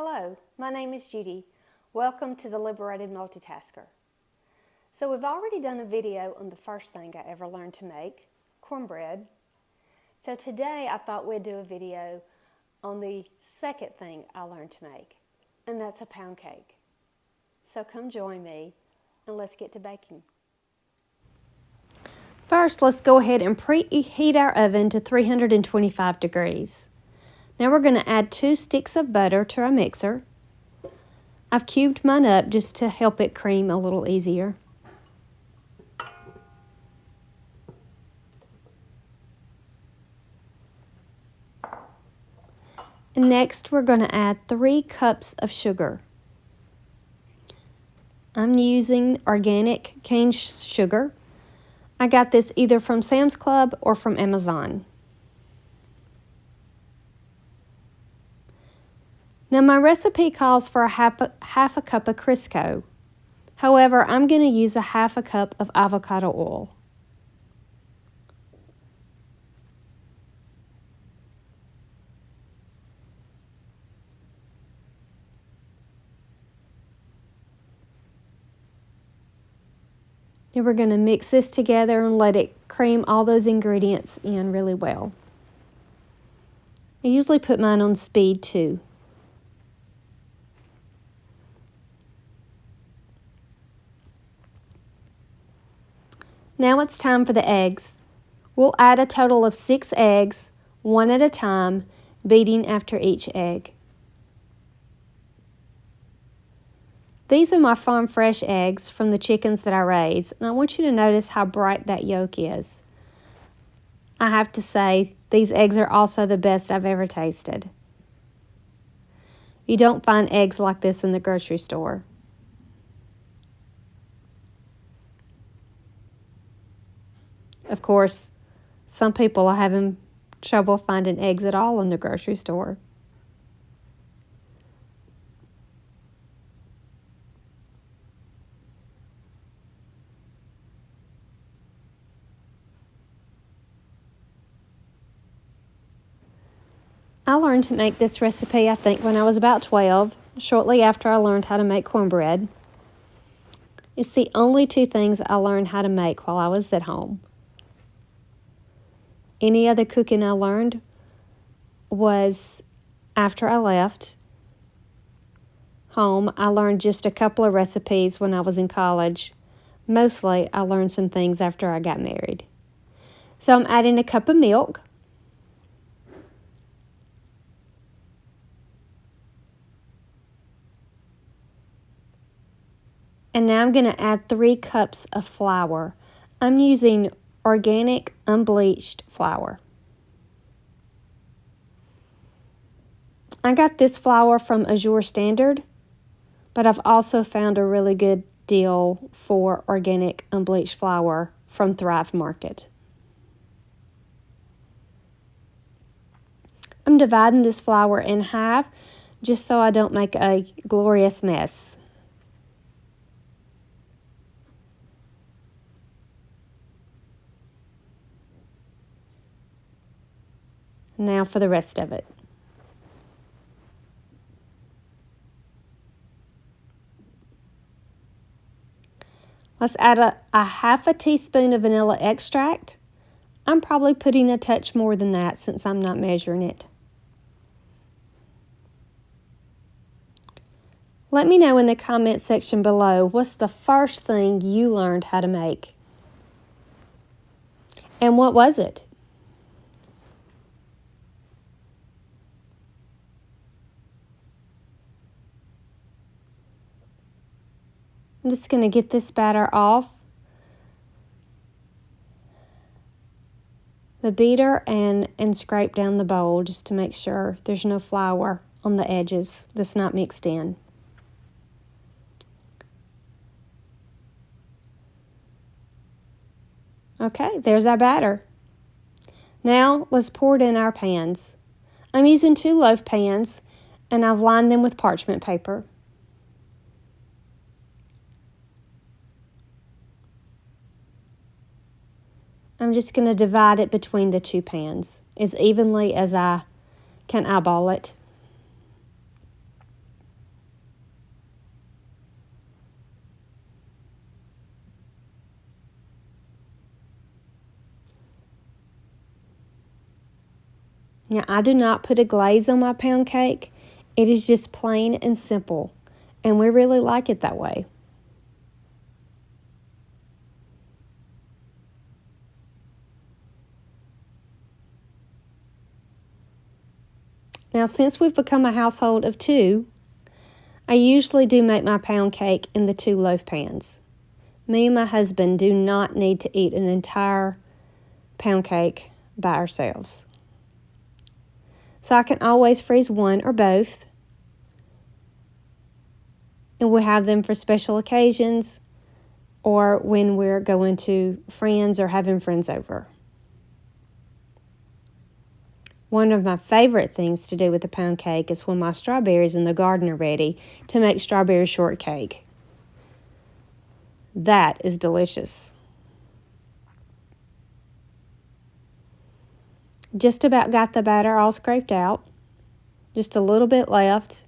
Hello, my name is Judy. Welcome to the Liberated Multitasker. So we've already done a video on the first thing I ever learned to make, cornbread. So today I thought we'd do a video on the second thing I learned to make, and that's a pound cake. So come join me and let's get to baking. First, let's go ahead and preheat our oven to 325 degrees. Now we're going to add 2 sticks of butter to our mixer. I've cubed mine up just to help it cream a little easier. And next we're going to add 3 cups of sugar. I'm using organic cane sugar. I got this either from Sam's Club or from Amazon. Now my recipe calls for half a cup of crisco. However, I'm going to use a half a cup of avocado oil. Now we're going to mix this together and let it cream all those ingredients in really well. I usually put mine on speed too. Now it's time for the eggs. We'll add a total of 6 eggs, one at a time, beating after each egg. These are my farm fresh eggs from the chickens that I raise, and I want you to notice how bright that yolk is. I have to say, these eggs are also the best I've ever tasted. You don't find eggs like this in the grocery store. Of course, some people are having trouble finding eggs at all in the grocery store. I learned to make this recipe, I think, when I was about 12, shortly after I learned how to make cornbread. It's the only 2 things I learned how to make while I was at home. Any other cooking I learned was after I left home. I learned just a couple of recipes when I was in college. Mostly, I learned some things after I got married. So I'm adding a cup of milk. And now I'm going to add 3 cups of flour. I'm using organic, unbleached flour. I got this flour from Azure Standard, but I've also found a really good deal for organic, unbleached flour from Thrive Market. I'm dividing this flour in half just so I don't make a glorious mess. Now for the rest of it. Let's add a half a teaspoon of vanilla extract. I'm probably putting a touch more than that since I'm not measuring it. Let me know in the comment section below what's the first thing you learned how to make. And what was it? I'm just going to get this batter off the beater and scrape down the bowl just to make sure there's no flour on the edges that's not mixed in. Okay, there's our batter. Now let's pour it in our pans. I'm using 2 loaf pans and I've lined them with parchment paper. I'm just going to divide it between the 2 pans as evenly as I can eyeball it. Now, I do not put a glaze on my pound cake. It is just plain and simple, and we really like it that way. Now, since we've become a household of 2, I usually do make my pound cake in the 2 loaf pans. Me and my husband do not need to eat an entire pound cake by ourselves. So I can always freeze one or both, and we'll have them for special occasions or when we're going to friends or having friends over. One of my favorite things to do with the pound cake is when my strawberries in the garden are ready to make strawberry shortcake. That is delicious. Just about got the batter all scraped out. Just a little bit left.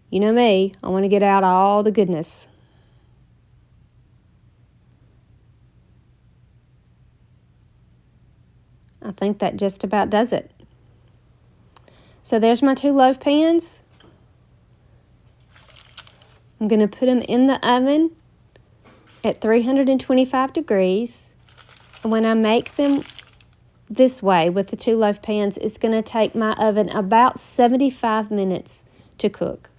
You know me, I want to get out all the goodness. I think that just about does it. So there's my 2 loaf pans. I'm going to put them in the oven at 325 degrees. And when I make them this way with the 2 loaf pans, it's going to take my oven about 75 minutes to cook.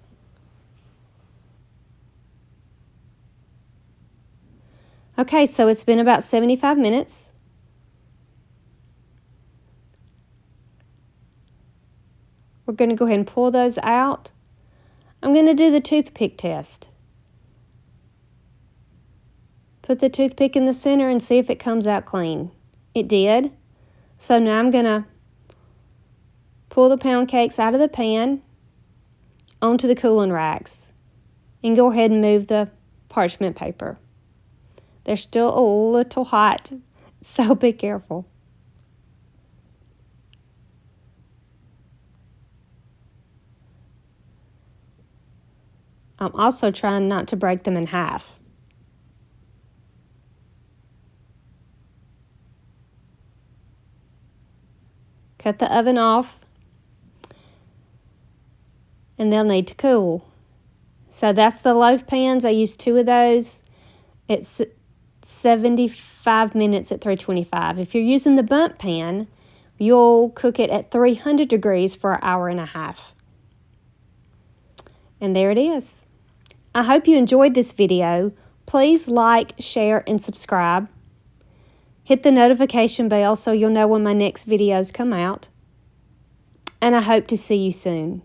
Okay, so it's been about 75 minutes. We're going to go ahead and pull those out. I'm going to do the toothpick test. Put the toothpick in the center and see if it comes out clean. It did. So now I'm going to pull the pound cakes out of the pan onto the cooling racks and go ahead and move the parchment paper. They're still a little hot, so be careful. I'm also trying not to break them in half. Cut the oven off, and they'll need to cool. So that's the loaf pans. I used 2 of those. It's 75 minutes at 325. If you're using the bundt pan, you'll cook it at 300 degrees for an hour and a half. And there it is. I hope you enjoyed this video. Please like, share, and subscribe. Hit the notification bell so you'll know when my next videos come out. And I hope to see you soon.